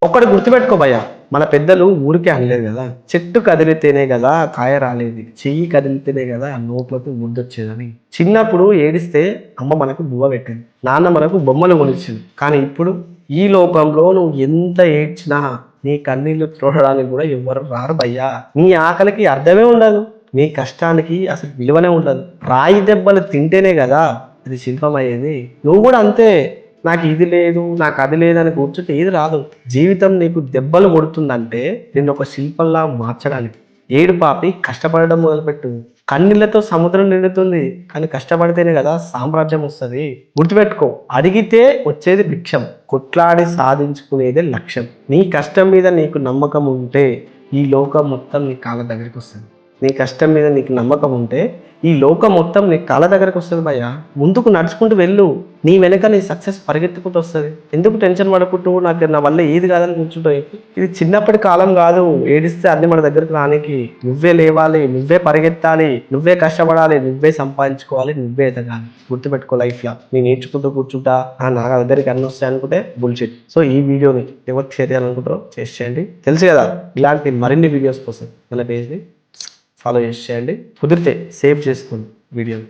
ఒక్కటి గుర్తుపెట్టుకో భయ్యా, మన పెద్దలు ఊరికే అనలేదు కదా, చెట్టు కదిలితేనే కదా కాయ రాలేదు, చెయ్యి కదిలితేనే కదా నోట్లోకి ముద్దొచ్చేదని. చిన్నప్పుడు ఏడిస్తే అమ్మ మనకు బువ్వ పెట్టింది, నాన్న మనకు బొమ్మలు కొనిచ్చింది. కానీ ఇప్పుడు ఈ లోకంలో నువ్వు ఎంత ఏడ్చినా నీ కన్నీళ్లు చూడడానికి కూడా ఎవ్వరు రారు భయ్యా. నీ ఆకలికి అర్థమే ఉండదు, నీ కష్టానికి అసలు విలువనే ఉండదు. రాయి దెబ్బలు తింటేనే కదా అది శిల్పం అయ్యేది. నువ్వు కూడా అంతే. నాకు ఇది లేదు, నాకు అది లేదని కూర్చుంటే ఏది రాదు. జీవితం నీకు దెబ్బలు కొడుతుందంటే నిన్ను ఒక శిల్పంలా మార్చడానికి. ఏడు పాపి, కష్టపడడం మొదలుపెట్టు. కన్నీళ్లతో సముద్రం నిండుతుంది, కానీ కష్టపడితేనే కదా సామ్రాజ్యం వస్తుంది. గుర్తుపెట్టుకో, అడిగితే వచ్చేది భిక్షం, కొట్లాడి సాధించుకునేదే లక్ష్యం. నీ కష్టం మీద నీకు నమ్మకం ఉంటే ఈ లోకం మొత్తం నీ కాళ్ళ దగ్గరికి వస్తుంది. నీ కష్టం మీద నీకు నమ్మకం ఉంటే ఈ లోకం మొత్తం నీ కాళ్ళ దగ్గరకు వస్తుంది భయ్యా. ముందుకు నడుచుకుంటూ వెళ్ళు, నీ వెనక నీ సక్సెస్ పరిగెత్తుకుంటూ వస్తుంది. ఎందుకు టెన్షన్ పడుకుంటూ నాకు నా వల్ల ఏది కాదని కూర్చుంటావు? ఇది చిన్నప్పటి కాలం కాదు, ఏడిస్తే అన్ని మన దగ్గరకు రానికి. నువ్వే లేవాలి, నువ్వే పరిగెత్తాలి, నువ్వే కష్టపడాలి, నువ్వే సంపాదించుకోవాలి, నువ్వే ఎదగాలి. గుర్తుపెట్టుకో, లైఫ్లో నేను నేర్చుకుంటూ కూర్చుంటా నా దగ్గరికి అన్ని వస్తాయి అనుకుంటే బుల్షిట్. సో ఈ వీడియోని ఎవరికి షేర్ చేయాలనుకుంటారో చేసేయండి. తెలుసు కదా, ఇలాంటి మరిన్ని వీడియోస్ కోసం మన పేజ్ని ఫాలో చేసేయండి. కుదిరితే సేవ్ చేసుకోండి వీడియోని.